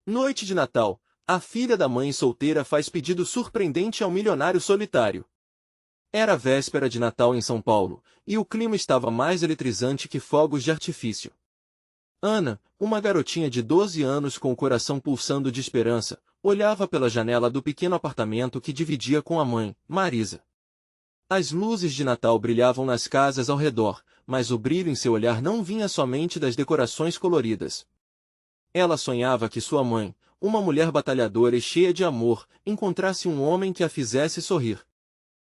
Noite de Natal. A filha da mãe solteira faz pedido surpreendente ao milionário solitário. Era véspera de Natal em São Paulo, e o clima estava mais eletrizante que fogos de artifício. Ana, uma garotinha de 12 anos com o coração pulsando de esperança, olhava pela janela do pequeno apartamento que dividia com a mãe, Marisa. As luzes de Natal brilhavam nas casas ao redor, mas o brilho em seu olhar não vinha somente das decorações coloridas. Ela sonhava que sua mãe, uma mulher batalhadora e cheia de amor, encontrasse um homem que a fizesse sorrir.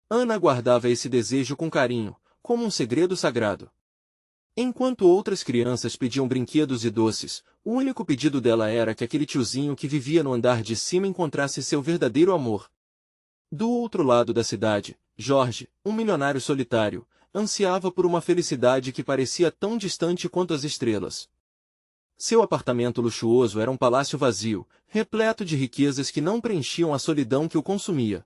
Ana guardava esse desejo com carinho, como um segredo sagrado. Enquanto outras crianças pediam brinquedos e doces, o único pedido dela era que aquele tiozinho que vivia no andar de cima encontrasse seu verdadeiro amor. Do outro lado da cidade, Jorge, um milionário solitário, ansiava por uma felicidade que parecia tão distante quanto as estrelas. Seu apartamento luxuoso era um palácio vazio, repleto de riquezas que não preenchiam a solidão que o consumia.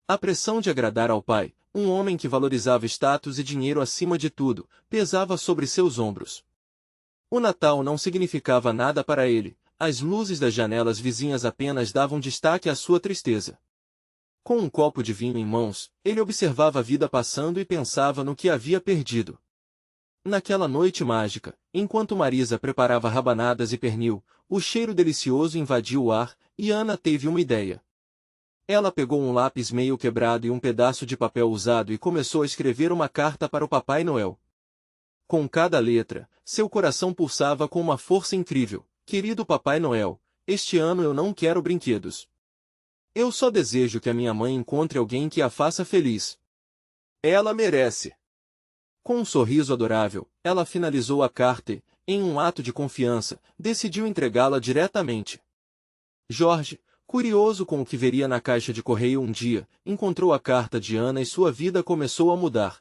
A pressão de agradar ao pai, um homem que valorizava status e dinheiro acima de tudo, pesava sobre seus ombros. O Natal não significava nada para ele, as luzes das janelas vizinhas apenas davam destaque à sua tristeza. Com um copo de vinho em mãos, ele observava a vida passando e pensava no que havia perdido. Naquela noite mágica, enquanto Marisa preparava rabanadas e pernil, o cheiro delicioso invadiu o ar, e Ana teve uma ideia. Ela pegou um lápis meio quebrado e um pedaço de papel usado e começou a escrever uma carta para o Papai Noel. Com cada letra, seu coração pulsava com uma força incrível. Querido Papai Noel, este ano eu não quero brinquedos. Eu só desejo que a minha mãe encontre alguém que a faça feliz. Ela merece. Com um sorriso adorável, ela finalizou a carta e, em um ato de confiança, decidiu entregá-la diretamente. Jorge, curioso com o que veria na caixa de correio um dia, encontrou a carta de Ana e sua vida começou a mudar.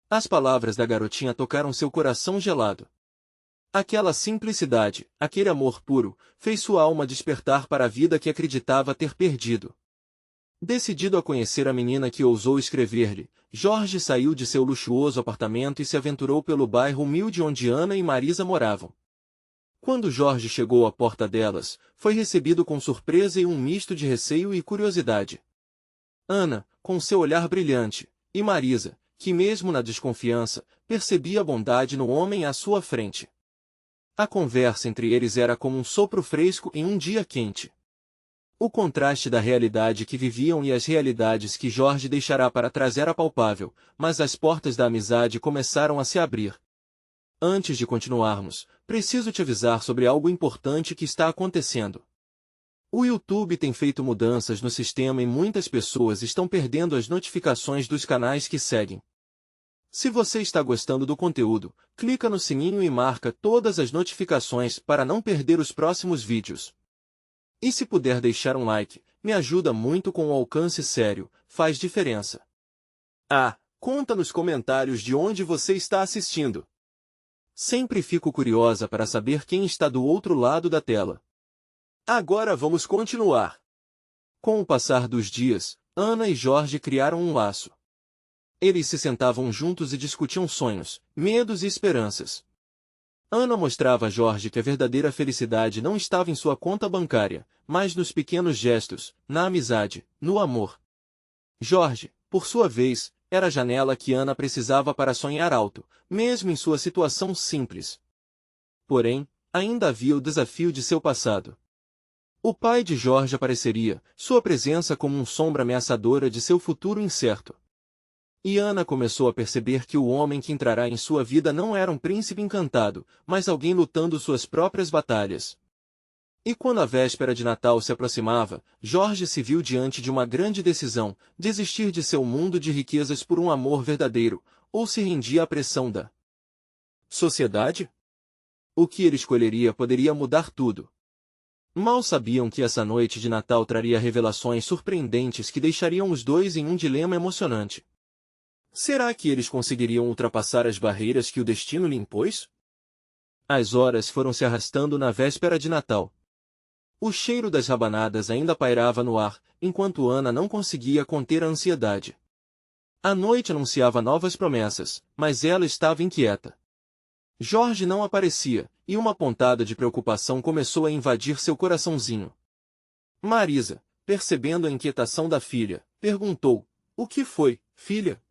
As palavras da garotinha tocaram seu coração gelado. Aquela simplicidade, aquele amor puro, fez sua alma despertar para a vida que acreditava ter perdido. Decidido a conhecer a menina que ousou escrever-lhe, Jorge saiu de seu luxuoso apartamento e se aventurou pelo bairro humilde onde Ana e Marisa moravam. Quando Jorge chegou à porta delas, foi recebido com surpresa e um misto de receio e curiosidade. Ana, com seu olhar brilhante, e Marisa, que mesmo na desconfiança, percebia a bondade no homem à sua frente. A conversa entre eles era como um sopro fresco em um dia quente. O contraste da realidade que viviam e as realidades que Jorge deixará para trás era palpável, mas as portas da amizade começaram a se abrir. Antes de continuarmos, preciso te avisar sobre algo importante que está acontecendo. O YouTube tem feito mudanças no sistema e muitas pessoas estão perdendo as notificações dos canais que seguem. Se você está gostando do conteúdo, clica no sininho e marca todas as notificações para não perder os próximos vídeos. E se puder deixar um like, me ajuda muito com o alcance sério, faz diferença. Conta nos comentários de onde você está assistindo. Sempre fico curiosa para saber quem está do outro lado da tela. Agora vamos continuar. Com o passar dos dias, Ana e Jorge criaram um laço. Eles se sentavam juntos e discutiam sonhos, medos e esperanças. Ana mostrava a Jorge que a verdadeira felicidade não estava em sua conta bancária, mas nos pequenos gestos, na amizade, no amor. Jorge, por sua vez, era a janela que Ana precisava para sonhar alto, mesmo em sua situação simples. Porém, ainda havia o desafio de seu passado. O pai de Jorge apareceria, sua presença como uma sombra ameaçadora de seu futuro incerto. E Ana começou a perceber que o homem que entrará em sua vida não era um príncipe encantado, mas alguém lutando suas próprias batalhas. E quando a véspera de Natal se aproximava, Jorge se viu diante de uma grande decisão: desistir de seu mundo de riquezas por um amor verdadeiro, ou se rendia à pressão da sociedade? O que ele escolheria poderia mudar tudo. Mal sabiam que essa noite de Natal traria revelações surpreendentes que deixariam os dois em um dilema emocionante. Será que eles conseguiriam ultrapassar as barreiras que o destino lhe impôs? As horas foram se arrastando na véspera de Natal. O cheiro das rabanadas ainda pairava no ar, enquanto Ana não conseguia conter a ansiedade. A noite anunciava novas promessas, mas ela estava inquieta. Jorge não aparecia, e uma pontada de preocupação começou a invadir seu coraçãozinho. Marisa, percebendo a inquietação da filha, perguntou: "O que foi, filha?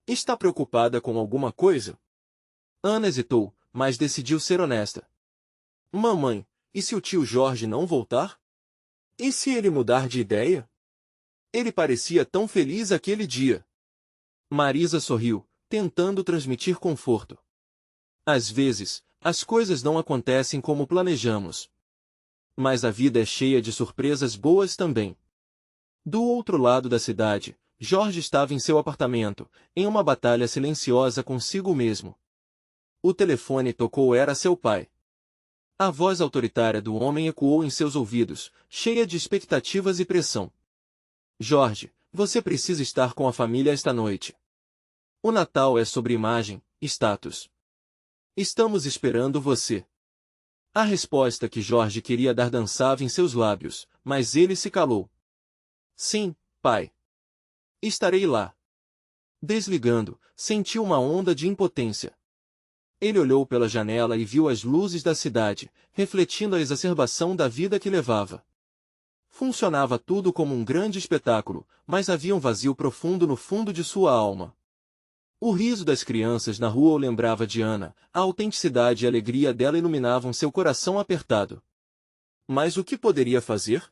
Está preocupada com alguma coisa?" Ana hesitou, mas decidiu ser honesta. "Mamãe, e se o tio Jorge não voltar? E se ele mudar de ideia? Ele parecia tão feliz aquele dia." Marisa sorriu, tentando transmitir conforto. "Às vezes, as coisas não acontecem como planejamos. Mas a vida é cheia de surpresas boas também." Do outro lado da cidade, Jorge estava em seu apartamento, em uma batalha silenciosa consigo mesmo. O telefone tocou, era seu pai. A voz autoritária do homem ecoou em seus ouvidos, cheia de expectativas e pressão. "Jorge, você precisa estar com a família esta noite. O Natal é sobre imagem, status. Estamos esperando você." A resposta que Jorge queria dar dançava em seus lábios, mas ele se calou. "Sim, pai. Estarei lá." Desligando, sentiu uma onda de impotência. Ele olhou pela janela e viu as luzes da cidade, refletindo a exacerbação da vida que levava. Funcionava tudo como um grande espetáculo, mas havia um vazio profundo no fundo de sua alma. O riso das crianças na rua o lembrava de Ana, a autenticidade e a alegria dela iluminavam seu coração apertado. Mas o que poderia fazer?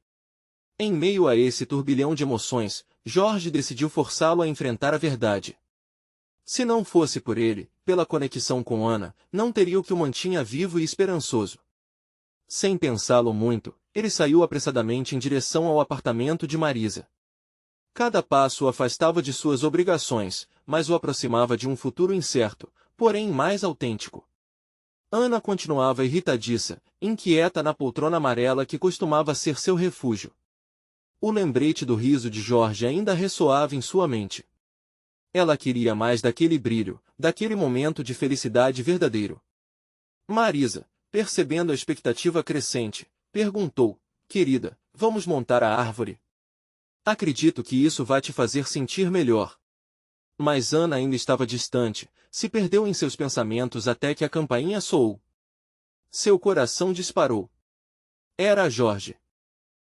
Em meio a esse turbilhão de emoções, Jorge decidiu forçá-lo a enfrentar a verdade. Se não fosse por ele, pela conexão com Ana, não teria o que o mantinha vivo e esperançoso. Sem pensá-lo muito, ele saiu apressadamente em direção ao apartamento de Marisa. Cada passo o afastava de suas obrigações, mas o aproximava de um futuro incerto, porém mais autêntico. Ana continuava irritadiça, inquieta na poltrona amarela que costumava ser seu refúgio. O lembrete do riso de Jorge ainda ressoava em sua mente. Ela queria mais daquele brilho, daquele momento de felicidade verdadeiro. Marisa, percebendo a expectativa crescente, perguntou: "Querida, vamos montar a árvore? Acredito que isso vai te fazer sentir melhor." Mas Ana ainda estava distante, se perdeu em seus pensamentos até que a campainha soou. Seu coração disparou. Era Jorge.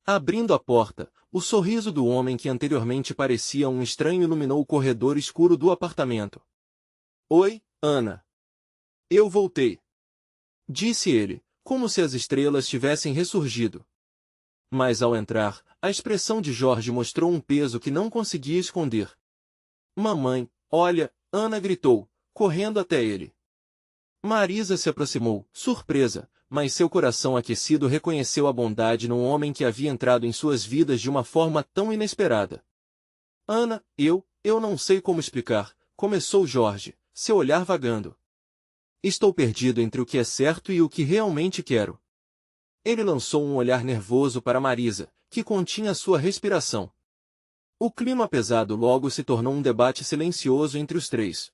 Abrindo a porta, o sorriso do homem que anteriormente parecia um estranho iluminou o corredor escuro do apartamento. "Oi, Ana. Eu voltei", disse ele, como se as estrelas tivessem ressurgido. Mas ao entrar, a expressão de Jorge mostrou um peso que não conseguia esconder. "Mamãe, olha", Ana gritou, correndo até ele. Marisa se aproximou, surpresa, mas seu coração aquecido reconheceu a bondade num homem que havia entrado em suas vidas de uma forma tão inesperada. "Ana, eu não sei como explicar", começou Jorge, seu olhar vagando. "Estou perdido entre o que é certo e o que realmente quero." Ele lançou um olhar nervoso para Marisa, que continha sua respiração. O clima pesado logo se tornou um debate silencioso entre os três.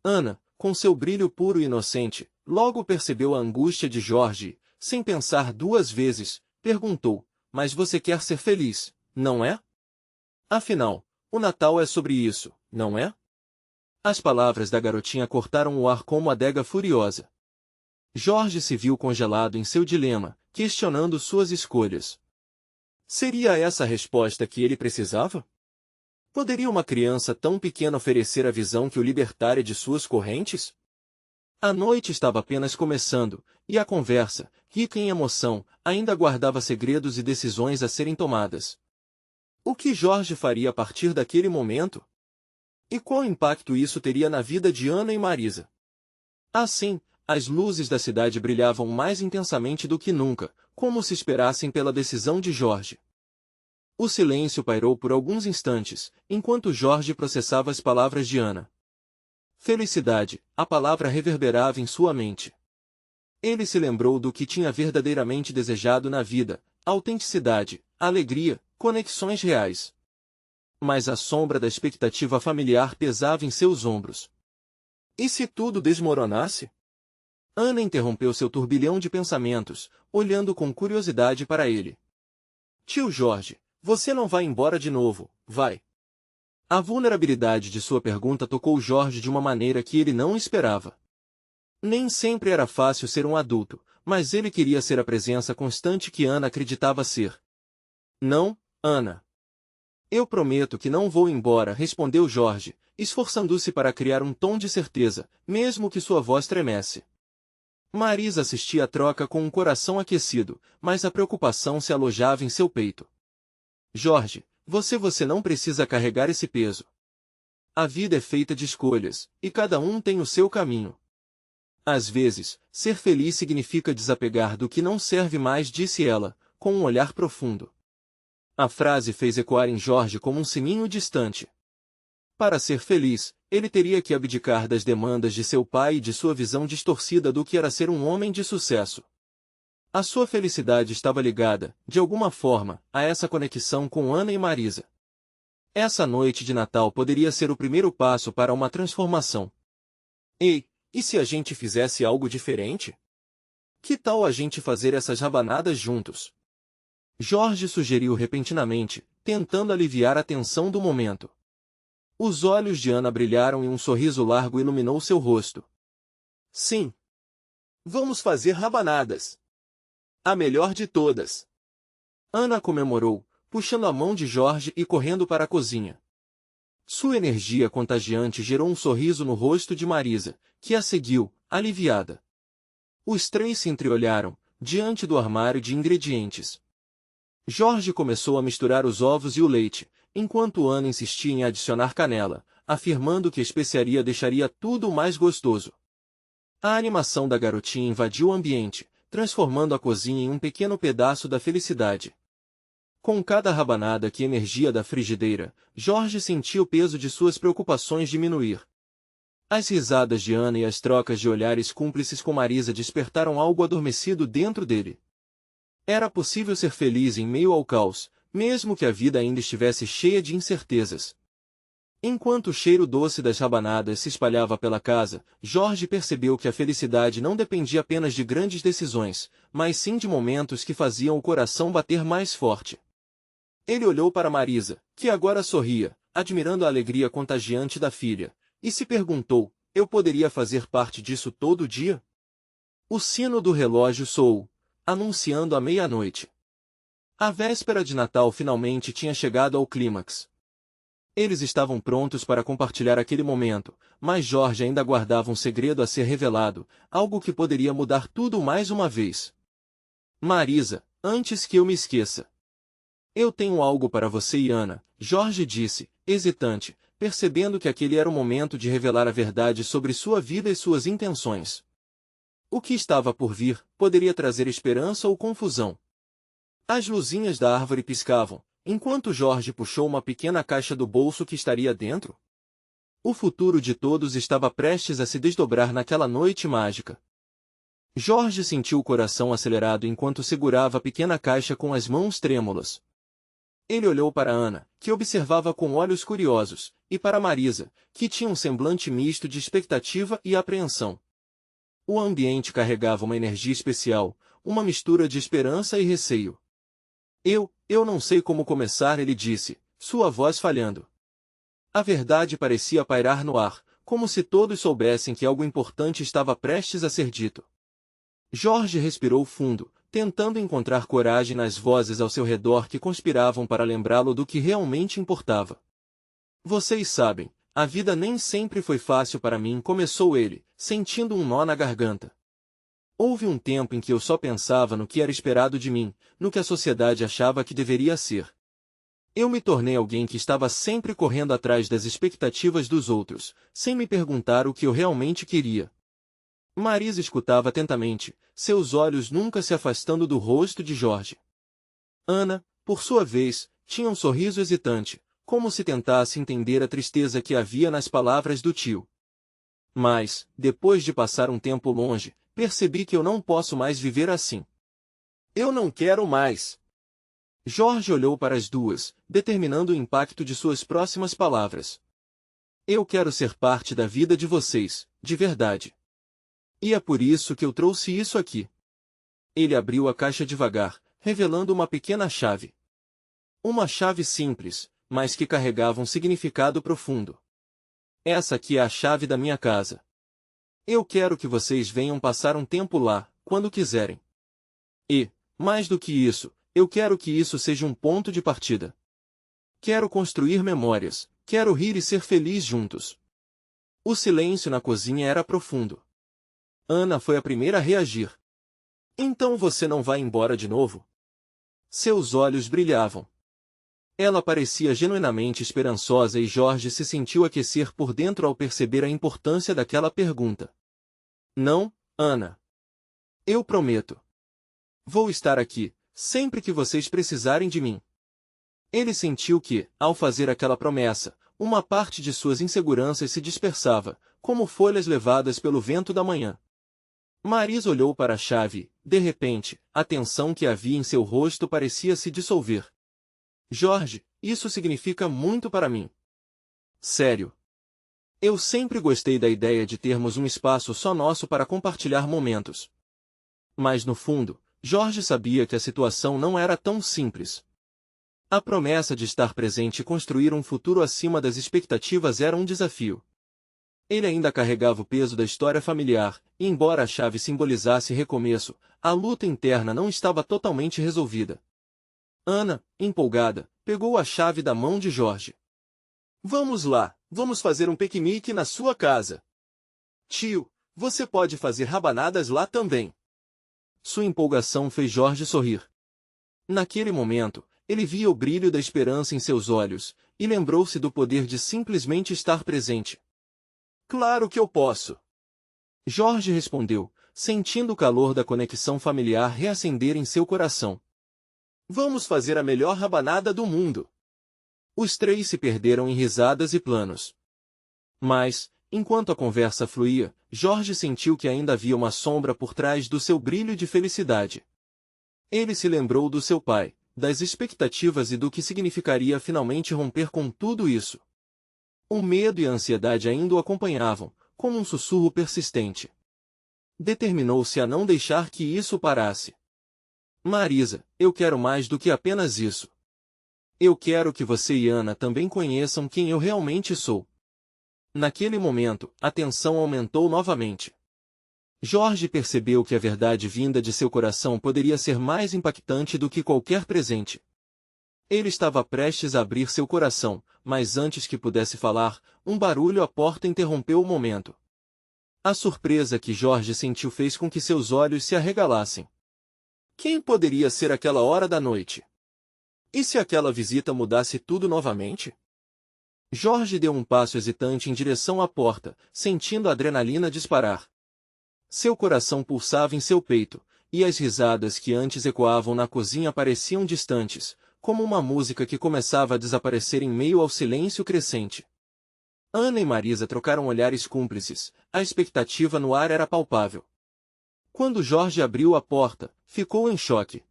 Ana, com seu brilho puro e inocente, logo percebeu a angústia de Jorge e, sem pensar duas vezes, perguntou: "Mas você quer ser feliz, não é? Afinal, o Natal é sobre isso, não é?" As palavras da garotinha cortaram o ar como adega furiosa. Jorge se viu congelado em seu dilema, questionando suas escolhas. Seria essa a resposta que ele precisava? Poderia uma criança tão pequena oferecer a visão que o libertaria de suas correntes? A noite estava apenas começando, e a conversa, rica em emoção, ainda guardava segredos e decisões a serem tomadas. O que Jorge faria a partir daquele momento? E qual impacto isso teria na vida de Ana e Marisa? Assim, as luzes da cidade brilhavam mais intensamente do que nunca, como se esperassem pela decisão de Jorge. O silêncio pairou por alguns instantes, enquanto Jorge processava as palavras de Ana. Felicidade, a palavra reverberava em sua mente. Ele se lembrou do que tinha verdadeiramente desejado na vida: autenticidade, alegria, conexões reais. Mas a sombra da expectativa familiar pesava em seus ombros. E se tudo desmoronasse? Ana interrompeu seu turbilhão de pensamentos, olhando com curiosidade para ele. "Tio Jorge, você não vai embora de novo, vai?" A vulnerabilidade de sua pergunta tocou Jorge de uma maneira que ele não esperava. Nem sempre era fácil ser um adulto, mas ele queria ser a presença constante que Ana acreditava ser. Não, Ana. Eu prometo que não vou embora, respondeu Jorge, esforçando-se para criar um tom de certeza, mesmo que sua voz tremesse. Marisa assistia à troca com um coração aquecido, mas a preocupação se alojava em seu peito. Jorge, você não precisa carregar esse peso. A vida é feita de escolhas, e cada um tem o seu caminho. Às vezes, ser feliz significa desapegar do que não serve mais, disse ela, com um olhar profundo. A frase fez ecoar em Jorge como um sininho distante. Para ser feliz, ele teria que abdicar das demandas de seu pai e de sua visão distorcida do que era ser um homem de sucesso. A sua felicidade estava ligada, de alguma forma, a essa conexão com Ana e Marisa. Essa noite de Natal poderia ser o primeiro passo para uma transformação. Ei, e se a gente fizesse algo diferente? Que tal a gente fazer essas rabanadas juntos? Jorge sugeriu repentinamente, tentando aliviar a tensão do momento. Os olhos de Ana brilharam e um sorriso largo iluminou seu rosto. Sim. Vamos fazer rabanadas. A melhor de todas. Ana comemorou, puxando a mão de Jorge e correndo para a cozinha. Sua energia contagiante gerou um sorriso no rosto de Marisa, que a seguiu, aliviada. Os três se entreolharam, diante do armário de ingredientes. Jorge começou a misturar os ovos e o leite, enquanto Ana insistia em adicionar canela, afirmando que a especiaria deixaria tudo mais gostoso. A animação da garotinha invadiu o ambiente, transformando a cozinha em um pequeno pedaço da felicidade. Com cada rabanada que emergia da frigideira, Jorge sentia o peso de suas preocupações diminuir. As risadas de Ana e as trocas de olhares cúmplices com Marisa despertaram algo adormecido dentro dele. Era possível ser feliz em meio ao caos, mesmo que a vida ainda estivesse cheia de incertezas. Enquanto o cheiro doce das rabanadas se espalhava pela casa, Jorge percebeu que a felicidade não dependia apenas de grandes decisões, mas sim de momentos que faziam o coração bater mais forte. Ele olhou para Marisa, que agora sorria, admirando a alegria contagiante da filha, e se perguntou, eu poderia fazer parte disso todo dia? O sino do relógio soou, anunciando a meia-noite. A véspera de Natal finalmente tinha chegado ao clímax. Eles estavam prontos para compartilhar aquele momento, mas Jorge ainda guardava um segredo a ser revelado, algo que poderia mudar tudo mais uma vez. Marisa, antes que eu me esqueça. Eu tenho algo para você e Ana, Jorge disse, hesitante, percebendo que aquele era o momento de revelar a verdade sobre sua vida e suas intenções. O que estava por vir poderia trazer esperança ou confusão. As luzinhas da árvore piscavam, enquanto Jorge puxou uma pequena caixa do bolso que estaria dentro. O futuro de todos estava prestes a se desdobrar naquela noite mágica. Jorge sentiu o coração acelerado enquanto segurava a pequena caixa com as mãos trêmulas. Ele olhou para Ana, que observava com olhos curiosos, e para Marisa, que tinha um semblante misto de expectativa e apreensão. O ambiente carregava uma energia especial, uma mistura de esperança e receio. Eu não sei como começar, ele disse, sua voz falhando. A verdade parecia pairar no ar, como se todos soubessem que algo importante estava prestes a ser dito. Jorge respirou fundo, tentando encontrar coragem nas vozes ao seu redor que conspiravam para lembrá-lo do que realmente importava. Vocês sabem, a vida nem sempre foi fácil para mim, começou ele, sentindo um nó na garganta. Houve um tempo em que eu só pensava no que era esperado de mim, no que a sociedade achava que deveria ser. Eu me tornei alguém que estava sempre correndo atrás das expectativas dos outros, sem me perguntar o que eu realmente queria. Marisa escutava atentamente, seus olhos nunca se afastando do rosto de Jorge. Ana, por sua vez, tinha um sorriso hesitante, como se tentasse entender a tristeza que havia nas palavras do tio. Mas, depois de passar um tempo longe, percebi que eu não posso mais viver assim. Eu não quero mais. Jorge olhou para as duas, determinando o impacto de suas próximas palavras. Eu quero ser parte da vida de vocês, de verdade. E é por isso que eu trouxe isso aqui. Ele abriu a caixa devagar, revelando uma pequena chave. Uma chave simples, mas que carregava um significado profundo. Essa aqui é a chave da minha casa. Eu quero que vocês venham passar um tempo lá, quando quiserem. E, mais do que isso, eu quero que isso seja um ponto de partida. Quero construir memórias, quero rir e ser feliz juntos. O silêncio na cozinha era profundo. Ana foi a primeira a reagir. Então você não vai embora de novo? Seus olhos brilhavam. Ela parecia genuinamente esperançosa e Jorge se sentiu aquecer por dentro ao perceber a importância daquela pergunta. Não, Ana. Eu prometo. Vou estar aqui, sempre que vocês precisarem de mim. Ele sentiu que, ao fazer aquela promessa, uma parte de suas inseguranças se dispersava, como folhas levadas pelo vento da manhã. Marisa olhou para a chave e, de repente, a tensão que havia em seu rosto parecia se dissolver. Jorge, isso significa muito para mim. Sério. Eu sempre gostei da ideia de termos um espaço só nosso para compartilhar momentos. Mas no fundo, Jorge sabia que a situação não era tão simples. A promessa de estar presente e construir um futuro acima das expectativas era um desafio. Ele ainda carregava o peso da história familiar, e embora a chave simbolizasse recomeço, a luta interna não estava totalmente resolvida. Ana, empolgada, pegou a chave da mão de Jorge. Vamos lá, vamos fazer um piquenique na sua casa. Tio, você pode fazer rabanadas lá também. Sua empolgação fez Jorge sorrir. Naquele momento, ele via o brilho da esperança em seus olhos, e lembrou-se do poder de simplesmente estar presente. Claro que eu posso. Jorge respondeu, sentindo o calor da conexão familiar reacender em seu coração. Vamos fazer a melhor rabanada do mundo. Os três se perderam em risadas e planos. Mas, enquanto a conversa fluía, Jorge sentiu que ainda havia uma sombra por trás do seu brilho de felicidade. Ele se lembrou do seu pai, das expectativas e do que significaria finalmente romper com tudo isso. O medo e a ansiedade ainda o acompanhavam, como um sussurro persistente. Determinou-se a não deixar que isso parasse. Marisa, eu quero mais do que apenas isso. Eu quero que você e Ana também conheçam quem eu realmente sou. Naquele momento, a tensão aumentou novamente. Jorge percebeu que a verdade vinda de seu coração poderia ser mais impactante do que qualquer presente. Ele estava prestes a abrir seu coração, mas antes que pudesse falar, um barulho à porta interrompeu o momento. A surpresa que Jorge sentiu fez com que seus olhos se arregalassem. Quem poderia ser aquela hora da noite? E se aquela visita mudasse tudo novamente? Jorge deu um passo hesitante em direção à porta, sentindo a adrenalina disparar. Seu coração pulsava em seu peito, e as risadas que antes ecoavam na cozinha pareciam distantes, como uma música que começava a desaparecer em meio ao silêncio crescente. Ana e Marisa trocaram olhares cúmplices, a expectativa no ar era palpável. Quando Jorge abriu a porta, ficou em choque.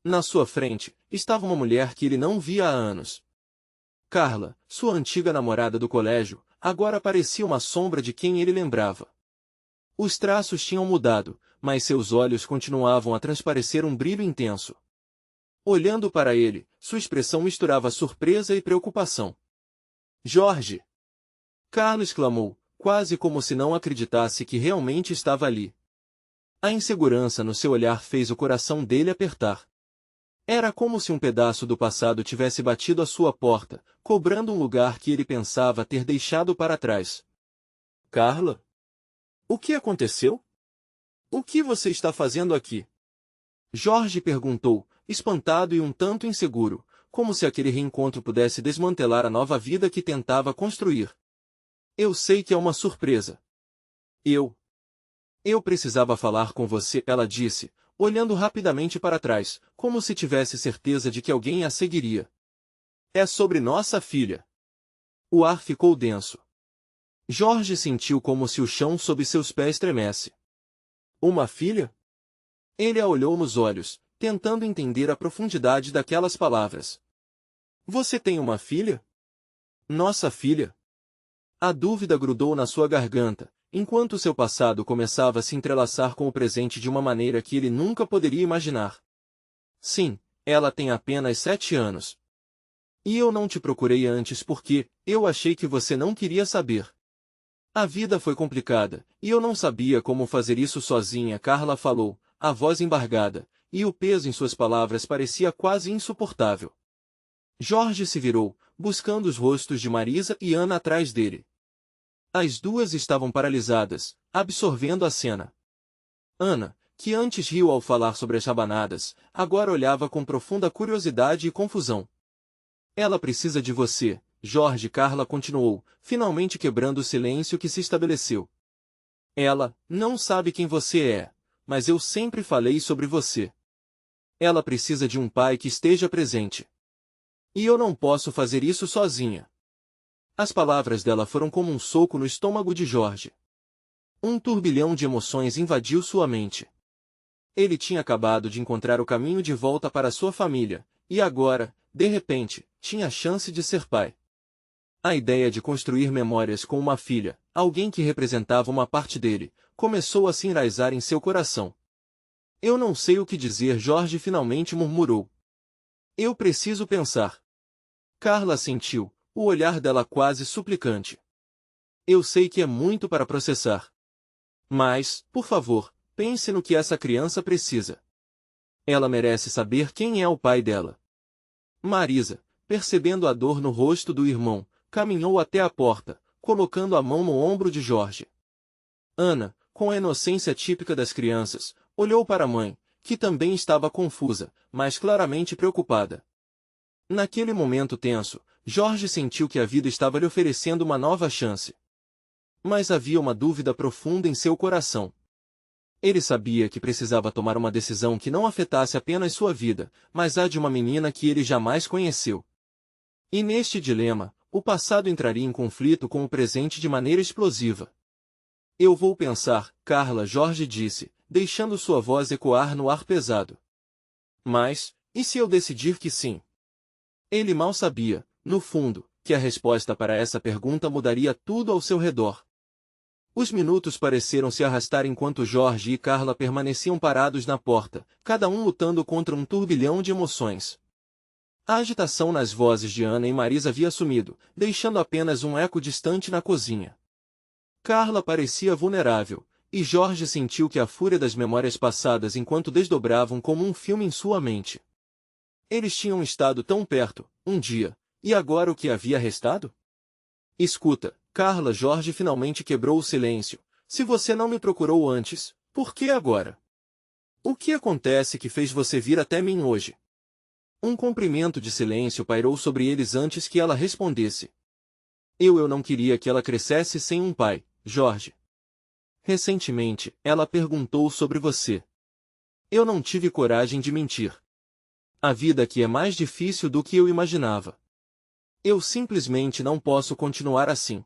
Na sua frente, estava uma mulher que ele não via há anos. Carla, sua antiga namorada do colégio, agora parecia uma sombra de quem ele lembrava. Os traços tinham mudado, mas seus olhos continuavam a transparecer um brilho intenso. Olhando para ele, sua expressão misturava surpresa e preocupação. Jorge! Carla exclamou, quase como se não acreditasse que realmente estava ali. A insegurança no seu olhar fez o coração dele apertar. Era como se um pedaço do passado tivesse batido à sua porta, cobrando um lugar que ele pensava ter deixado para trás. Carla? O que aconteceu? O que você está fazendo aqui? Jorge perguntou, espantado e um tanto inseguro, como se aquele reencontro pudesse desmantelar a nova vida que tentava construir. Eu sei que é uma surpresa. Eu precisava falar com você, ela disse, olhando rapidamente para trás, como se tivesse certeza de que alguém a seguiria. É sobre nossa filha. O ar ficou denso. Jorge sentiu como se o chão sob seus pés tremesse. Uma filha? Ele a olhou nos olhos, tentando entender a profundidade daquelas palavras. Você tem uma filha? Nossa filha? A dúvida grudou na sua garganta, enquanto seu passado começava a se entrelaçar com o presente de uma maneira que ele nunca poderia imaginar. Sim, ela tem apenas 7 anos. E eu não te procurei antes porque eu achei que você não queria saber. A vida foi complicada, e eu não sabia como fazer isso sozinha, Carla falou, a voz embargada, e o peso em suas palavras parecia quase insuportável. Jorge se virou, buscando os rostos de Marisa e Ana atrás dele. As duas estavam paralisadas, absorvendo a cena. Ana, que antes riu ao falar sobre as rabanadas, agora olhava com profunda curiosidade e confusão. Ela precisa de você, Jorge, Carla continuou, finalmente quebrando o silêncio que se estabeleceu. Ela não sabe quem você é, mas eu sempre falei sobre você. Ela precisa de um pai que esteja presente. E eu não posso fazer isso sozinha. As palavras dela foram como um soco no estômago de Jorge. Um turbilhão de emoções invadiu sua mente. Ele tinha acabado de encontrar o caminho de volta para sua família, e agora, de repente, tinha a chance de ser pai. A ideia de construir memórias com uma filha, alguém que representava uma parte dele, começou a se enraizar em seu coração. Eu não sei o que dizer, Jorge finalmente murmurou. Eu preciso pensar. Carla sentiu, o olhar dela quase suplicante. Eu sei que é muito para processar. Mas, por favor, pense no que essa criança precisa. Ela merece saber quem é o pai dela. Marisa, percebendo a dor no rosto do irmão, caminhou até a porta, colocando a mão no ombro de Jorge. Ana, com a inocência típica das crianças, olhou para a mãe, que também estava confusa, mas claramente preocupada. Naquele momento tenso, Jorge sentiu que a vida estava lhe oferecendo uma nova chance. Mas havia uma dúvida profunda em seu coração. Ele sabia que precisava tomar uma decisão que não afetasse apenas sua vida, mas a de uma menina que ele jamais conheceu. E neste dilema, o passado entraria em conflito com o presente de maneira explosiva. Eu vou pensar, Carla, Jorge disse, deixando sua voz ecoar no ar pesado. Mas, e se eu decidir que sim? Ele mal sabia, no fundo, que a resposta para essa pergunta mudaria tudo ao seu redor. Os minutos pareceram se arrastar enquanto Jorge e Carla permaneciam parados na porta, cada um lutando contra um turbilhão de emoções. A agitação nas vozes de Ana e Marisa havia sumido, deixando apenas um eco distante na cozinha. Carla parecia vulnerável, e Jorge sentiu que a fúria das memórias passadas enquanto desdobravam como um filme em sua mente. Eles tinham estado tão perto, um dia, e agora o que havia restado? Escuta, Carla, Jorge finalmente quebrou o silêncio. Se você não me procurou antes, por que agora? O que acontece que fez você vir até mim hoje? Um comprimento de silêncio pairou sobre eles antes que ela respondesse. Eu não queria que ela crescesse sem um pai, Jorge. Recentemente, ela perguntou sobre você. Eu não tive coragem de mentir. A vida aqui é mais difícil do que eu imaginava. Eu simplesmente não posso continuar assim.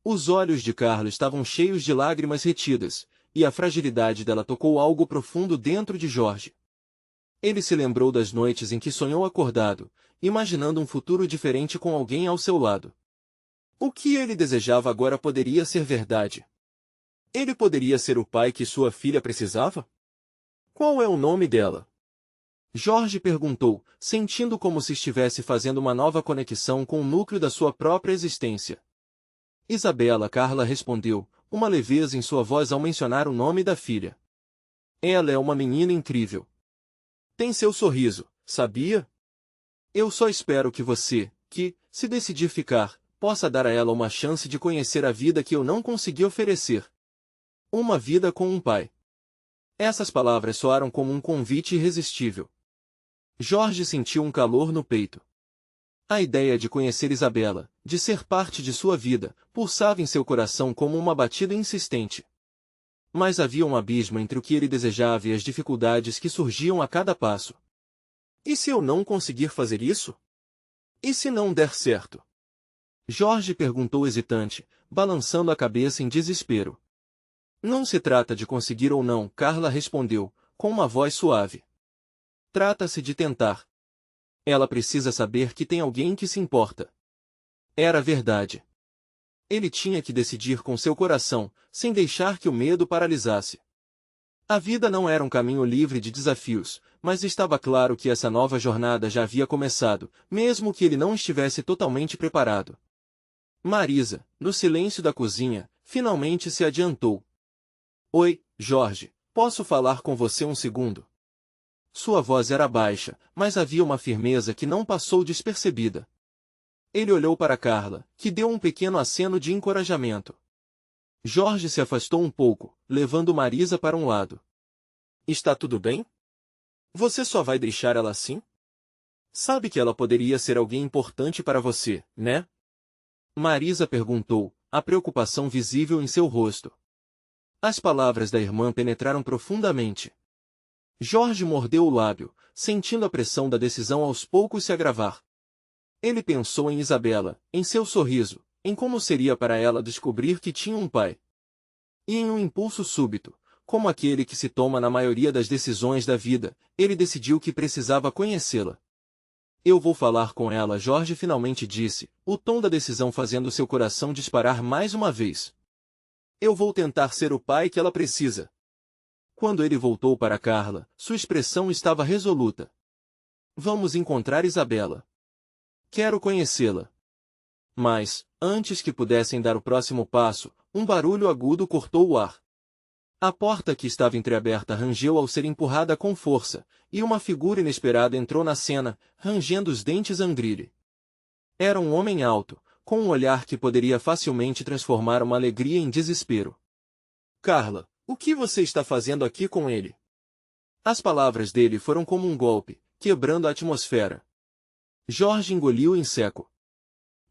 Os olhos de Carla estavam cheios de lágrimas retidas, e a fragilidade dela tocou algo profundo dentro de Jorge. Ele se lembrou das noites em que sonhou acordado, imaginando um futuro diferente com alguém ao seu lado. O que ele desejava agora poderia ser verdade. Ele poderia ser o pai que sua filha precisava? Qual é o nome dela? Jorge perguntou, sentindo como se estivesse fazendo uma nova conexão com o núcleo da sua própria existência. Isabela, Carla respondeu, uma leveza em sua voz ao mencionar o nome da filha. Ela é uma menina incrível. Tem seu sorriso, sabia? Eu só espero que você, se decidir ficar, possa dar a ela uma chance de conhecer a vida que eu não consegui oferecer. Uma vida com um pai. Essas palavras soaram como um convite irresistível. Jorge sentiu um calor no peito. A ideia de conhecer Isabela, de ser parte de sua vida, pulsava em seu coração como uma batida insistente. Mas havia um abismo entre o que ele desejava e as dificuldades que surgiam a cada passo. E se eu não conseguir fazer isso? E se não der certo? Jorge perguntou hesitante, balançando a cabeça em desespero. Não se trata de conseguir ou não, Carla respondeu, com uma voz suave. Trata-se de tentar. Ela precisa saber que tem alguém que se importa. Era verdade. Ele tinha que decidir com seu coração, sem deixar que o medo paralisasse. A vida não era um caminho livre de desafios, mas estava claro que essa nova jornada já havia começado, mesmo que ele não estivesse totalmente preparado. Marisa, no silêncio da cozinha, finalmente se adiantou. Oi, Jorge, posso falar com você um segundo? Sua voz era baixa, mas havia uma firmeza que não passou despercebida. Ele olhou para Carla, que deu um pequeno aceno de encorajamento. Jorge se afastou um pouco, levando Marisa para um lado. Está tudo bem? Você só vai deixar ela assim? Sabe que ela poderia ser alguém importante para você, né? Marisa perguntou, a preocupação visível em seu rosto. As palavras da irmã penetraram profundamente. Jorge mordeu o lábio, sentindo a pressão da decisão aos poucos se agravar. Ele pensou em Isabela, em seu sorriso, em como seria para ela descobrir que tinha um pai. E em um impulso súbito, como aquele que se toma na maioria das decisões da vida, ele decidiu que precisava conhecê-la. Eu vou falar com ela, Jorge finalmente disse, o tom da decisão fazendo seu coração disparar mais uma vez. Eu vou tentar ser o pai que ela precisa. Quando ele voltou para Carla, sua expressão estava resoluta. Vamos encontrar Isabela. Quero conhecê-la. Mas, antes que pudessem dar o próximo passo, um barulho agudo cortou o ar. A porta que estava entreaberta rangeu ao ser empurrada com força, e uma figura inesperada entrou na cena, rangendo os dentes Angrilhe. Era um homem alto, com um olhar que poderia facilmente transformar uma alegria em desespero. Carla, o que você está fazendo aqui com ele? As palavras dele foram como um golpe, quebrando a atmosfera. Jorge engoliu em seco.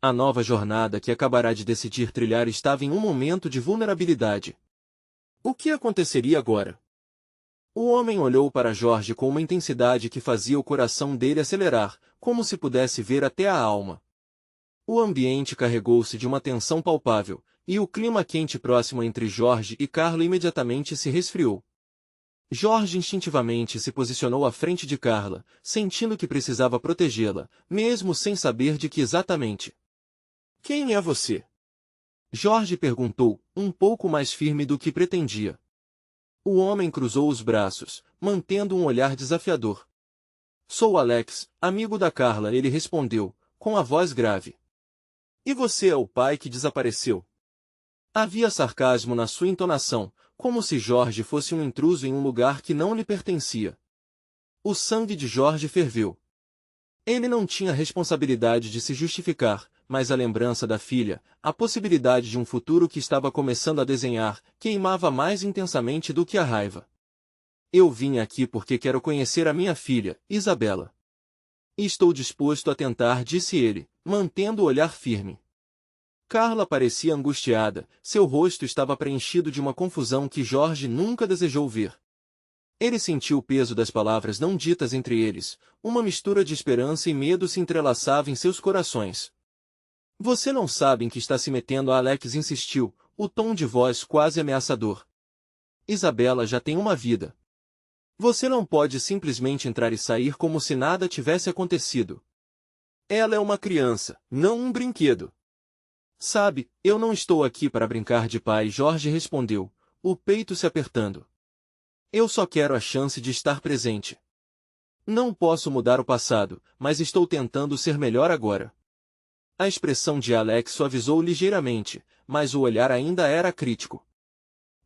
A nova jornada que acabará de decidir trilhar estava em um momento de vulnerabilidade. O que aconteceria agora? O homem olhou para Jorge com uma intensidade que fazia o coração dele acelerar, como se pudesse ver até a alma. O ambiente carregou-se de uma tensão palpável, e o clima quente próximo entre Jorge e Carla imediatamente se resfriou. Jorge instintivamente se posicionou à frente de Carla, sentindo que precisava protegê-la, mesmo sem saber de que exatamente. Quem é você? Jorge perguntou, um pouco mais firme do que pretendia. O homem cruzou os braços, mantendo um olhar desafiador. Sou Alex, amigo da Carla, ele respondeu, com a voz grave. E você é o pai que desapareceu? Havia sarcasmo na sua entonação, como se Jorge fosse um intruso em um lugar que não lhe pertencia. O sangue de Jorge ferveu. Ele não tinha responsabilidade de se justificar, mas a lembrança da filha, a possibilidade de um futuro que estava começando a desenhar, queimava mais intensamente do que a raiva. Eu vim aqui porque quero conhecer a minha filha, Isabela. E estou disposto a tentar, disse ele, mantendo o olhar firme. Carla parecia angustiada, seu rosto estava preenchido de uma confusão que Jorge nunca desejou ver. Ele sentiu o peso das palavras não ditas entre eles, uma mistura de esperança e medo se entrelaçava em seus corações. Você não sabe em que está se metendo, Alex insistiu, o tom de voz quase ameaçador. Isabela já tem uma vida. Você não pode simplesmente entrar e sair como se nada tivesse acontecido. Ela é uma criança, não um brinquedo. Sabe, eu não estou aqui para brincar de pai, Jorge respondeu, o peito se apertando. Eu só quero a chance de estar presente. Não posso mudar o passado, mas estou tentando ser melhor agora. A expressão de Alex suavizou ligeiramente, mas o olhar ainda era crítico.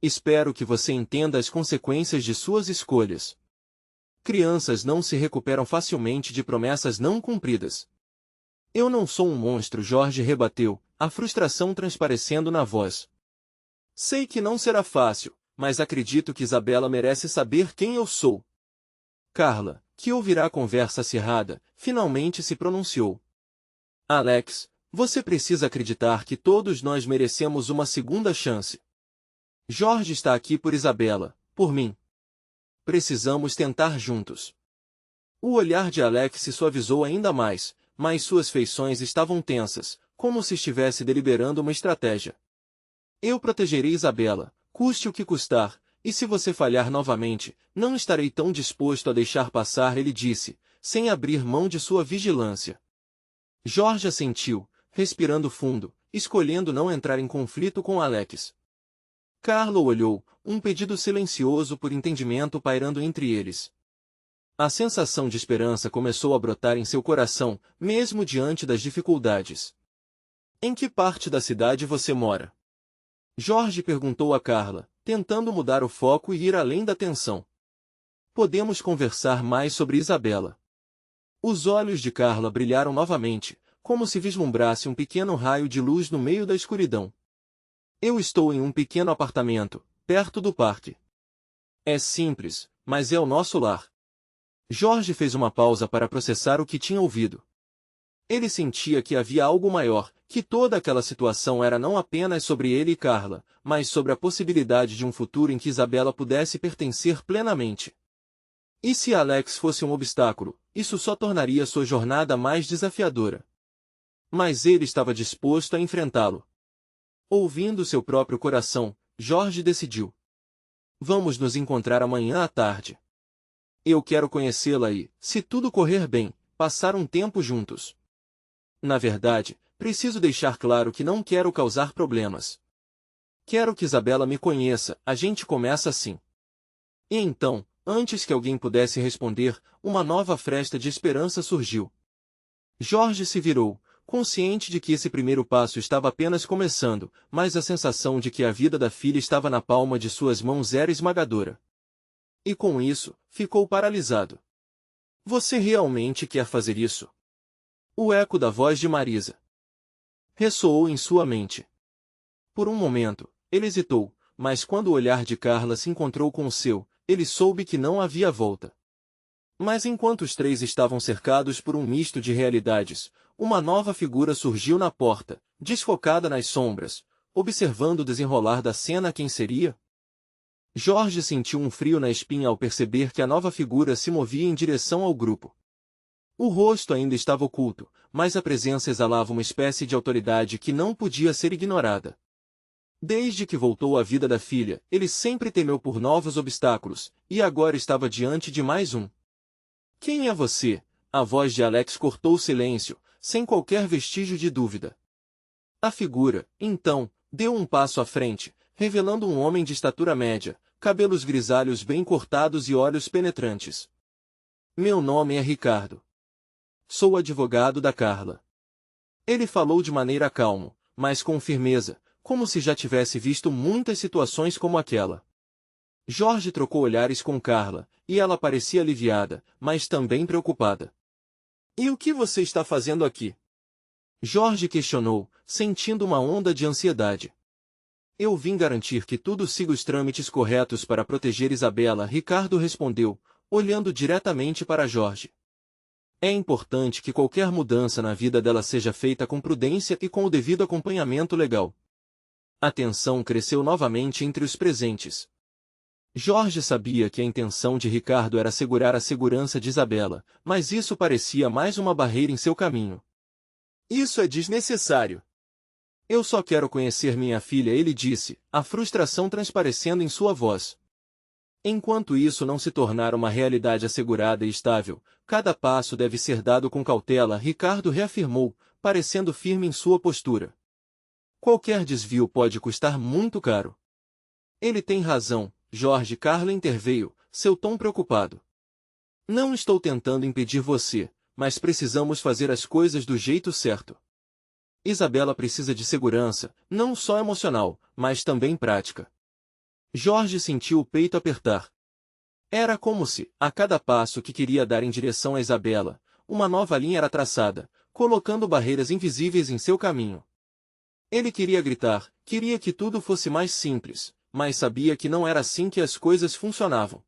Espero que você entenda as consequências de suas escolhas. Crianças não se recuperam facilmente de promessas não cumpridas. Eu não sou um monstro, Jorge rebateu, a frustração transparecendo na voz. Sei que não será fácil, mas acredito que Isabela merece saber quem eu sou. Carla, que ouvirá a conversa acirrada, finalmente se pronunciou. Alex, você precisa acreditar que todos nós merecemos uma segunda chance. Jorge está aqui por Isabela, por mim. Precisamos tentar juntos. O olhar de Alex se suavizou ainda mais, mas suas feições estavam tensas, como se estivesse deliberando uma estratégia. Eu protegerei Isabela, custe o que custar, e se você falhar novamente, não estarei tão disposto a deixar passar, ele disse, sem abrir mão de sua vigilância. Jorge assentiu, respirando fundo, escolhendo não entrar em conflito com Alex. Carla olhou, um pedido silencioso por entendimento pairando entre eles. A sensação de esperança começou a brotar em seu coração, mesmo diante das dificuldades. Em que parte da cidade você mora? Jorge perguntou a Carla, tentando mudar o foco e ir além da tensão. Podemos conversar mais sobre Isabela. Os olhos de Carla brilharam novamente, como se vislumbrasse um pequeno raio de luz no meio da escuridão. Eu estou em um pequeno apartamento, perto do parque. É simples, mas é o nosso lar. Jorge fez uma pausa para processar o que tinha ouvido. Ele sentia que havia algo maior, que toda aquela situação era não apenas sobre ele e Carla, mas sobre a possibilidade de um futuro em que Isabela pudesse pertencer plenamente. E se Alex fosse um obstáculo, isso só tornaria sua jornada mais desafiadora. Mas ele estava disposto a enfrentá-lo. Ouvindo seu próprio coração, Jorge decidiu. Vamos nos encontrar amanhã à tarde. Eu quero conhecê-la e, se tudo correr bem, passar um tempo juntos. Na verdade, preciso deixar claro que não quero causar problemas. Quero que Isabela me conheça, a gente começa assim. E então, antes que alguém pudesse responder, uma nova fresta de esperança surgiu. Jorge se virou, consciente de que esse primeiro passo estava apenas começando, mas a sensação de que a vida da filha estava na palma de suas mãos era esmagadora. E com isso, ficou paralisado. Você realmente quer fazer isso? O eco da voz de Marisa ressoou em sua mente. Por um momento, ele hesitou, mas quando o olhar de Carla se encontrou com o seu, ele soube que não havia volta. Mas enquanto os três estavam cercados por um misto de realidades, uma nova figura surgiu na porta, desfocada nas sombras, observando o desenrolar da cena. Quem seria? Jorge sentiu um frio na espinha ao perceber que a nova figura se movia em direção ao grupo. O rosto ainda estava oculto, mas a presença exalava uma espécie de autoridade que não podia ser ignorada. Desde que voltou à vida da filha, ele sempre temeu por novos obstáculos, e agora estava diante de mais um. Quem é você? A voz de Alex cortou o silêncio, sem qualquer vestígio de dúvida. A figura, então, deu um passo à frente, revelando um homem de estatura média, cabelos grisalhos bem cortados e olhos penetrantes. Meu nome é Ricardo. Sou advogado da Carla. Ele falou de maneira calma, mas com firmeza, como se já tivesse visto muitas situações como aquela. Jorge trocou olhares com Carla, e ela parecia aliviada, mas também preocupada. E o que você está fazendo aqui? Jorge questionou, sentindo uma onda de ansiedade. Eu vim garantir que tudo siga os trâmites corretos para proteger Isabela, Ricardo respondeu, olhando diretamente para Jorge. É importante que qualquer mudança na vida dela seja feita com prudência e com o devido acompanhamento legal. A tensão cresceu novamente entre os presentes. Jorge sabia que a intenção de Ricardo era assegurar a segurança de Isabela, mas isso parecia mais uma barreira em seu caminho. Isso é desnecessário. Eu só quero conhecer minha filha, ele disse, a frustração transparecendo em sua voz. Enquanto isso não se tornar uma realidade assegurada e estável, cada passo deve ser dado com cautela, Ricardo reafirmou, parecendo firme em sua postura. Qualquer desvio pode custar muito caro. Ele tem razão, Jorge. Carla interveio, seu tom preocupado. Não estou tentando impedir você, mas precisamos fazer as coisas do jeito certo. Isabela precisa de segurança, não só emocional, mas também prática. Jorge sentiu o peito apertar. Era como se, a cada passo que queria dar em direção a Isabela, uma nova linha era traçada, colocando barreiras invisíveis em seu caminho. Ele queria gritar, queria que tudo fosse mais simples, mas sabia que não era assim que as coisas funcionavam.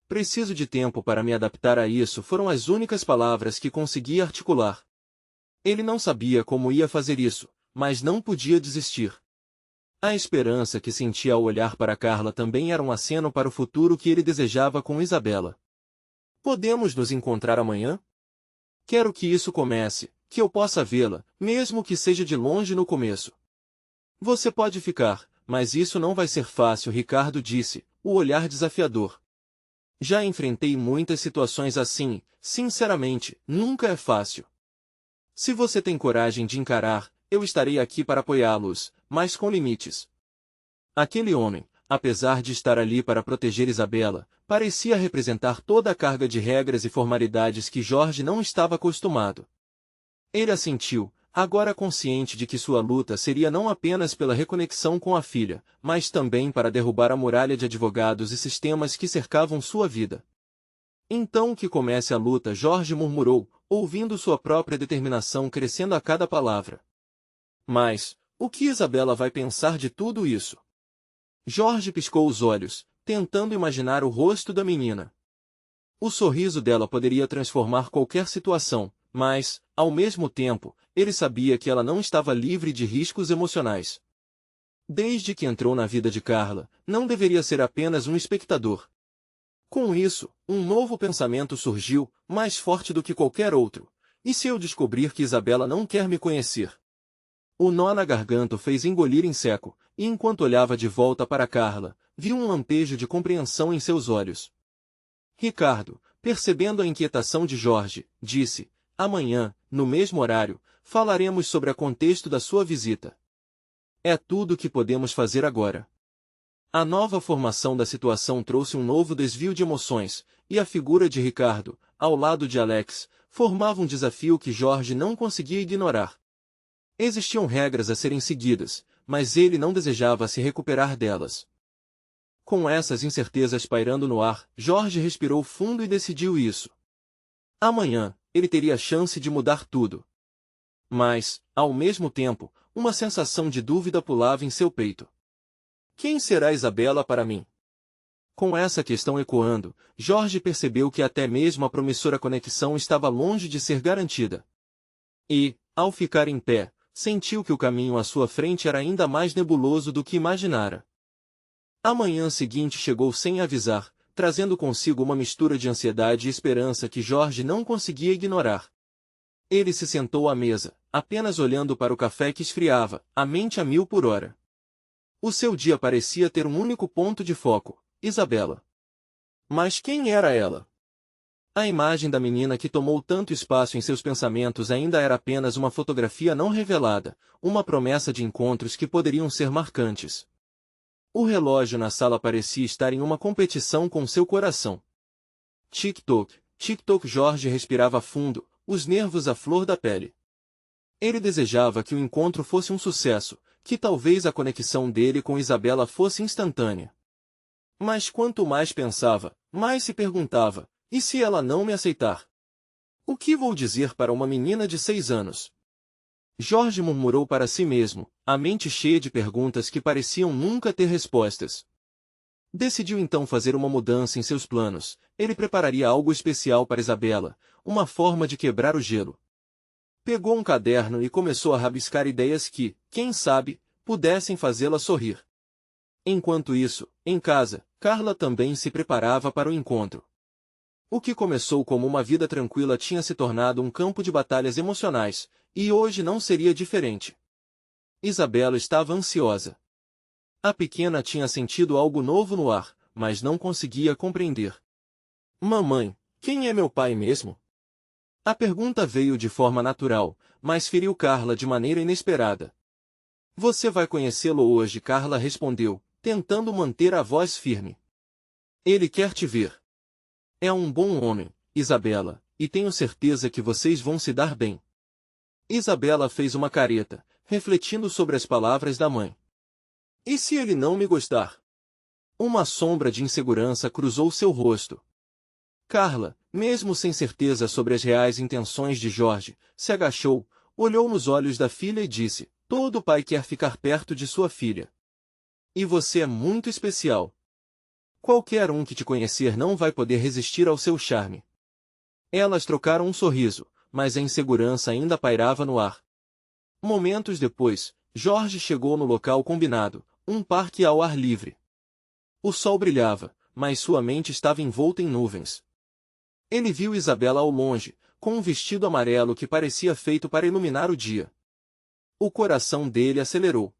Preciso de tempo para me adaptar a isso, foram as únicas palavras que conseguia articular. Ele não sabia como ia fazer isso, mas não podia desistir. A esperança que sentia ao olhar para Carla também era um aceno para o futuro que ele desejava com Isabela. Podemos nos encontrar amanhã? Quero que isso comece, que eu possa vê-la, mesmo que seja de longe no começo. Você pode ficar, mas isso não vai ser fácil, Ricardo disse, o olhar desafiador. Já enfrentei muitas situações assim, sinceramente, nunca é fácil. Se você tem coragem de encarar, eu estarei aqui para apoiá-los, mas com limites. Aquele homem, apesar de estar ali para proteger Isabela, parecia representar toda a carga de regras e formalidades que Jorge não estava acostumado. Ele assentiu, agora consciente de que sua luta seria não apenas pela reconexão com a filha, mas também para derrubar a muralha de advogados e sistemas que cercavam sua vida. Então que comece a luta, Jorge murmurou, ouvindo sua própria determinação crescendo a cada palavra. Mas, o que Isabela vai pensar de tudo isso? Jorge piscou os olhos, tentando imaginar o rosto da menina. O sorriso dela poderia transformar qualquer situação, mas, ao mesmo tempo, ele sabia que ela não estava livre de riscos emocionais. Desde que entrou na vida de Carla, não deveria ser apenas um espectador. Com isso, um novo pensamento surgiu, mais forte do que qualquer outro. E se eu descobrir que Isabela não quer me conhecer? O nó na garganta o fez engolir em seco, e enquanto olhava de volta para Carla, viu um lampejo de compreensão em seus olhos. Ricardo, percebendo a inquietação de Jorge, disse: amanhã, no mesmo horário, falaremos sobre o contexto da sua visita. É tudo o que podemos fazer agora. A nova formação da situação trouxe um novo desvio de emoções, e a figura de Ricardo, ao lado de Alex, formava um desafio que Jorge não conseguia ignorar. Existiam regras a serem seguidas, mas ele não desejava se recuperar delas. Com essas incertezas pairando no ar, Jorge respirou fundo e decidiu isso. Amanhã, ele teria a chance de mudar tudo. Mas, ao mesmo tempo, uma sensação de dúvida pulava em seu peito. Quem será Isabela para mim? Com essa questão ecoando, Jorge percebeu que até mesmo a promissora conexão estava longe de ser garantida. E, ao ficar em pé, sentiu que o caminho à sua frente era ainda mais nebuloso do que imaginara. A manhã seguinte chegou sem avisar, trazendo consigo uma mistura de ansiedade e esperança que Jorge não conseguia ignorar. Ele se sentou à mesa, apenas olhando para o café que esfriava, a mente a 1000 por hora. O seu dia parecia ter um único ponto de foco: Isabela. Mas quem era ela? A imagem da menina que tomou tanto espaço em seus pensamentos ainda era apenas uma fotografia não revelada, uma promessa de encontros que poderiam ser marcantes. O relógio na sala parecia estar em uma competição com seu coração. Tic-toc, tic-toc. Jorge respirava fundo, os nervos à flor da pele. Ele desejava que o encontro fosse um sucesso, que talvez a conexão dele com Isabela fosse instantânea. Mas quanto mais pensava, mais se perguntava: e se ela não me aceitar? O que vou dizer para uma menina de 6 anos? Jorge murmurou para si mesmo, a mente cheia de perguntas que pareciam nunca ter respostas. Decidiu então fazer uma mudança em seus planos. Ele prepararia algo especial para Isabela, uma forma de quebrar o gelo. Pegou um caderno e começou a rabiscar ideias que, quem sabe, pudessem fazê-la sorrir. Enquanto isso, em casa, Carla também se preparava para o encontro. O que começou como uma vida tranquila tinha se tornado um campo de batalhas emocionais, e hoje não seria diferente. Isabela estava ansiosa. A pequena tinha sentido algo novo no ar, mas não conseguia compreender. Mamãe, quem é meu pai mesmo? A pergunta veio de forma natural, mas feriu Carla de maneira inesperada. Você vai conhecê-lo hoje, Carla respondeu, tentando manter a voz firme. Ele quer te ver. É um bom homem, Isabela, e tenho certeza que vocês vão se dar bem. Isabela fez uma careta, refletindo sobre as palavras da mãe. E se ele não me gostar? Uma sombra de insegurança cruzou seu rosto. Carla, mesmo sem certeza sobre as reais intenções de Jorge, se agachou, olhou nos olhos da filha e disse: todo pai quer ficar perto de sua filha. E você é muito especial. Qualquer um que te conhecer não vai poder resistir ao seu charme. Elas trocaram um sorriso, mas a insegurança ainda pairava no ar. Momentos depois, Jorge chegou no local combinado, um parque ao ar livre. O sol brilhava, mas sua mente estava envolta em nuvens. Ele viu Isabela ao longe, com um vestido amarelo que parecia feito para iluminar o dia. O coração dele acelerou.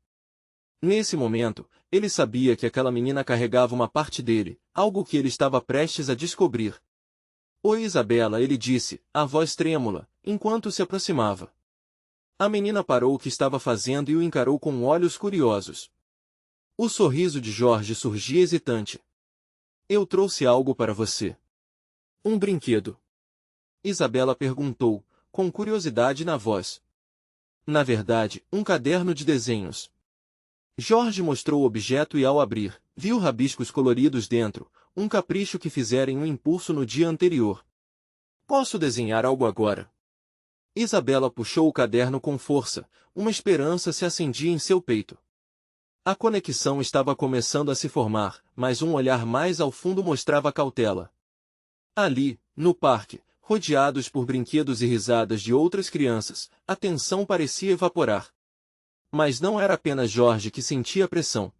Nesse momento, ele sabia que aquela menina carregava uma parte dele, algo que ele estava prestes a descobrir. Oi, Isabela, ele disse, a voz trêmula, enquanto se aproximava. A menina parou o que estava fazendo e o encarou com olhos curiosos. O sorriso de Jorge surgia hesitante. Eu trouxe algo para você. Um brinquedo. Isabela perguntou, com curiosidade na voz. Na verdade, um caderno de desenhos. Jorge mostrou o objeto e ao abrir, viu rabiscos coloridos dentro, um capricho que fizera em um impulso no dia anterior. Posso desenhar algo agora? Isabela puxou o caderno com força, uma esperança se acendia em seu peito. A conexão estava começando a se formar, mas um olhar mais ao fundo mostrava cautela. Ali, no parque, rodeados por brinquedos e risadas de outras crianças, a tensão parecia evaporar. Mas não era apenas Jorge que sentia pressão.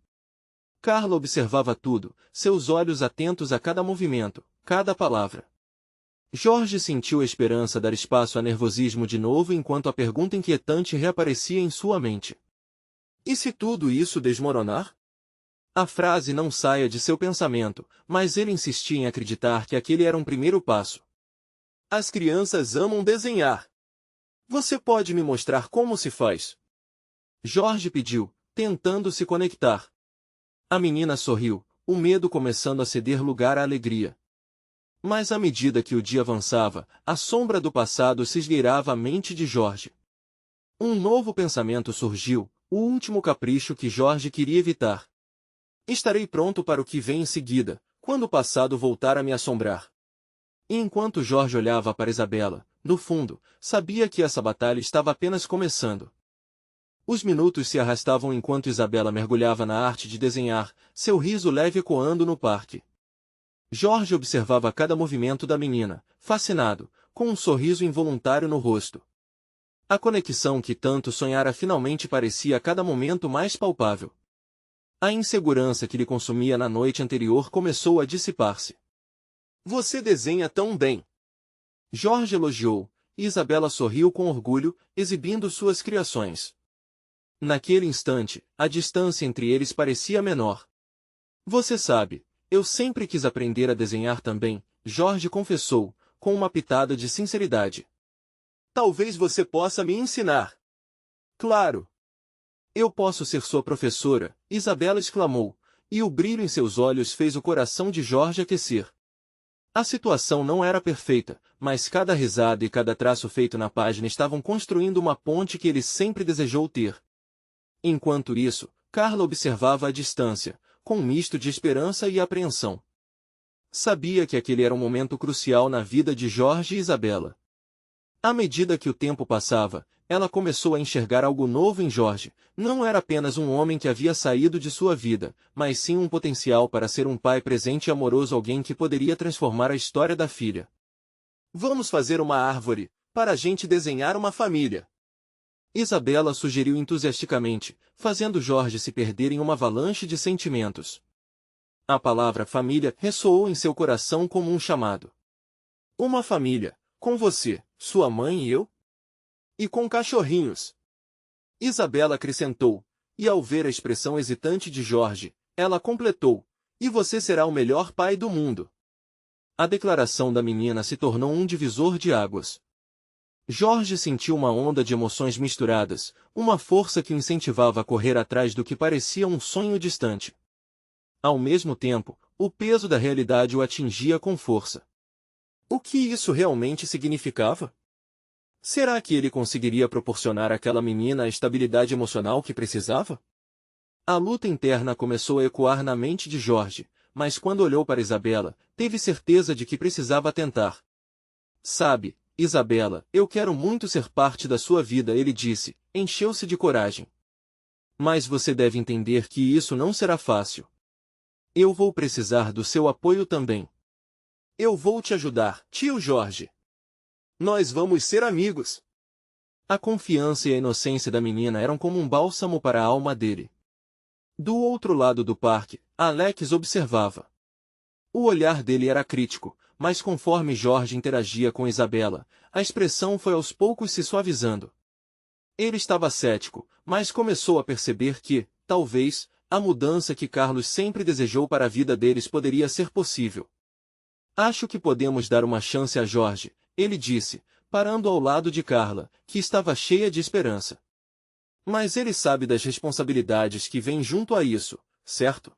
Carla observava tudo, seus olhos atentos a cada movimento, cada palavra. Jorge sentiu a esperança dar espaço a nervosismo de novo enquanto a pergunta inquietante reaparecia em sua mente. E se tudo isso desmoronar? A frase não saia de seu pensamento, mas ele insistia em acreditar que aquele era um primeiro passo. As crianças amam desenhar. Você pode me mostrar como se faz? Jorge pediu, tentando se conectar. A menina sorriu, o medo começando a ceder lugar à alegria. Mas à medida que o dia avançava, a sombra do passado se esgueirava à mente de Jorge. Um novo pensamento surgiu, o último capricho que Jorge queria evitar. Estarei pronto para o que vem em seguida, quando o passado voltar a me assombrar. E enquanto Jorge olhava para Isabela, no fundo, sabia que essa batalha estava apenas começando. Os minutos se arrastavam enquanto Isabela mergulhava na arte de desenhar, seu riso leve ecoando no parque. Jorge observava cada movimento da menina, fascinado, com um sorriso involuntário no rosto. A conexão que tanto sonhara finalmente parecia a cada momento mais palpável. A insegurança que lhe consumia na noite anterior começou a dissipar-se. Você desenha tão bem! Jorge elogiou, e Isabela sorriu com orgulho, exibindo suas criações. Naquele instante, a distância entre eles parecia menor. Você sabe, eu sempre quis aprender a desenhar também, Jorge confessou, com uma pitada de sinceridade. Talvez você possa me ensinar. Claro! Eu posso ser sua professora, Isabela exclamou, e o brilho em seus olhos fez o coração de Jorge aquecer. A situação não era perfeita, mas cada risada e cada traço feito na página estavam construindo uma ponte que ele sempre desejou ter. Enquanto isso, Carla observava à distância, com um misto de esperança e apreensão. Sabia que aquele era um momento crucial na vida de Jorge e Isabela. À medida que o tempo passava, ela começou a enxergar algo novo em Jorge. Não era apenas um homem que havia saído de sua vida, mas sim um potencial para ser um pai presente e amoroso, alguém que poderia transformar a história da filha. Vamos fazer uma árvore, para a gente desenhar uma família. Isabela sugeriu entusiasticamente, fazendo Jorge se perder em uma avalanche de sentimentos. A palavra família ressoou em seu coração como um chamado. Uma família, com você, sua mãe e eu? E com cachorrinhos. Isabela acrescentou, e ao ver a expressão hesitante de Jorge, ela completou, e você será o melhor pai do mundo. A declaração da menina se tornou um divisor de águas. Jorge sentiu uma onda de emoções misturadas, uma força que o incentivava a correr atrás do que parecia um sonho distante. Ao mesmo tempo, o peso da realidade o atingia com força. O que isso realmente significava? Será que ele conseguiria proporcionar àquela menina a estabilidade emocional que precisava? A luta interna começou a ecoar na mente de Jorge, mas quando olhou para Isabela, teve certeza de que precisava tentar. Sabe, Isabela, eu quero muito ser parte da sua vida, ele disse, encheu-se de coragem. Mas você deve entender que isso não será fácil. Eu vou precisar do seu apoio também. Eu vou te ajudar, tio Jorge. Nós vamos ser amigos. A confiança e a inocência da menina eram como um bálsamo para a alma dele. Do outro lado do parque, Alex observava. O olhar dele era crítico, mas conforme Jorge interagia com Isabela, a expressão foi aos poucos se suavizando. Ele estava cético, mas começou a perceber que, talvez, a mudança que Carlos sempre desejou para a vida deles poderia ser possível. Acho que podemos dar uma chance a Jorge, ele disse, parando ao lado de Carla, que estava cheia de esperança. Mas ele sabe das responsabilidades que vêm junto a isso, certo?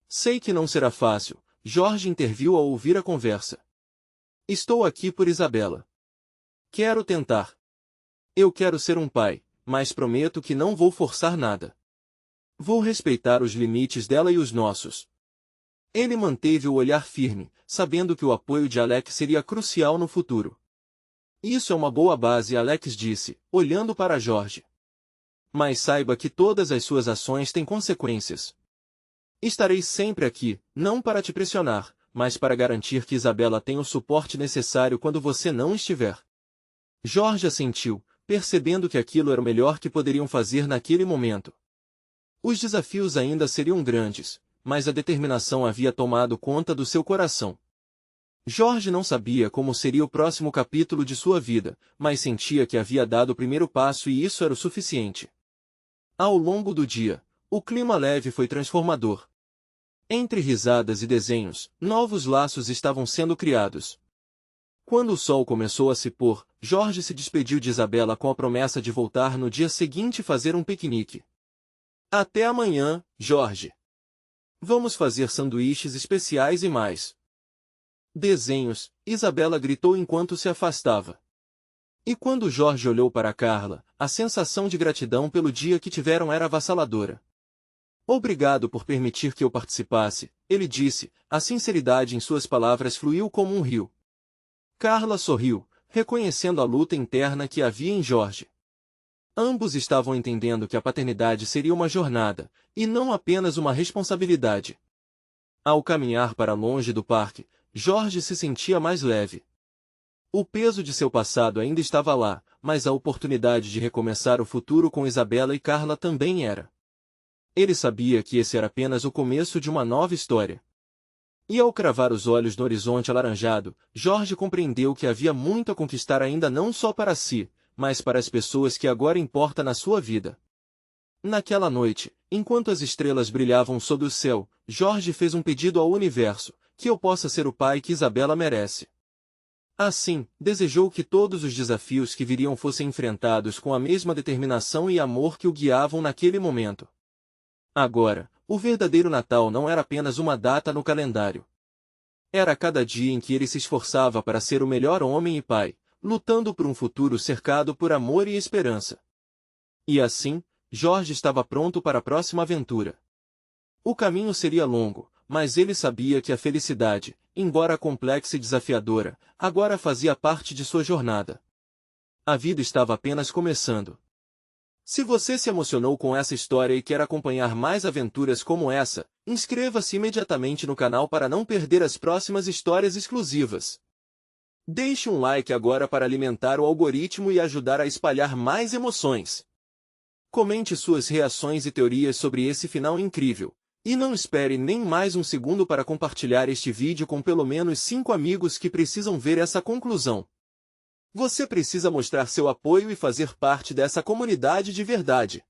Sei que não será fácil, Jorge interviu ao ouvir a conversa. Estou aqui por Isabela. Quero tentar. Eu quero ser um pai, mas prometo que não vou forçar nada. Vou respeitar os limites dela e os nossos. Ele manteve o olhar firme, sabendo que o apoio de Alex seria crucial no futuro. Isso é uma boa base, Alex disse, olhando para Jorge. Mas saiba que todas as suas ações têm consequências. Estarei sempre aqui, não para te pressionar, mas para garantir que Isabela tem o suporte necessário quando você não estiver. Jorge assentiu, percebendo que aquilo era o melhor que poderiam fazer naquele momento. Os desafios ainda seriam grandes, mas a determinação havia tomado conta do seu coração. Jorge não sabia como seria o próximo capítulo de sua vida, mas sentia que havia dado o primeiro passo e isso era o suficiente. Ao longo do dia, o clima leve foi transformador. Entre risadas e desenhos, novos laços estavam sendo criados. Quando o sol começou a se pôr, Jorge se despediu de Isabela com a promessa de voltar no dia seguinte e fazer um piquenique. Até amanhã, Jorge. Vamos fazer sanduíches especiais e mais. Desenhos, Isabela gritou enquanto se afastava. E quando Jorge olhou para Carla, a sensação de gratidão pelo dia que tiveram era avassaladora. Obrigado por permitir que eu participasse, ele disse, a sinceridade em suas palavras fluiu como um rio. Carla sorriu, reconhecendo a luta interna que havia em Jorge. Ambos estavam entendendo que a paternidade seria uma jornada, e não apenas uma responsabilidade. Ao caminhar para longe do parque, Jorge se sentia mais leve. O peso de seu passado ainda estava lá, mas a oportunidade de recomeçar o futuro com Isabela e Carla também era. Ele sabia que esse era apenas o começo de uma nova história. E ao cravar os olhos no horizonte alaranjado, Jorge compreendeu que havia muito a conquistar ainda não só para si, mas para as pessoas que agora importa na sua vida. Naquela noite, enquanto as estrelas brilhavam sob o céu, Jorge fez um pedido ao universo, que eu possa ser o pai que Isabela merece. Assim, desejou que todos os desafios que viriam fossem enfrentados com a mesma determinação e amor que o guiavam naquele momento. Agora, o verdadeiro Natal não era apenas uma data no calendário. Era cada dia em que ele se esforçava para ser o melhor homem e pai, lutando por um futuro cercado por amor e esperança. E assim, Jorge estava pronto para a próxima aventura. O caminho seria longo, mas ele sabia que a felicidade, embora complexa e desafiadora, agora fazia parte de sua jornada. A vida estava apenas começando. Se você se emocionou com essa história e quer acompanhar mais aventuras como essa, inscreva-se imediatamente no canal para não perder as próximas histórias exclusivas. Deixe um like agora para alimentar o algoritmo e ajudar a espalhar mais emoções. Comente suas reações e teorias sobre esse final incrível. E não espere nem mais um segundo para compartilhar este vídeo com pelo menos 5 amigos que precisam ver essa conclusão. Você precisa mostrar seu apoio e fazer parte dessa comunidade de verdade.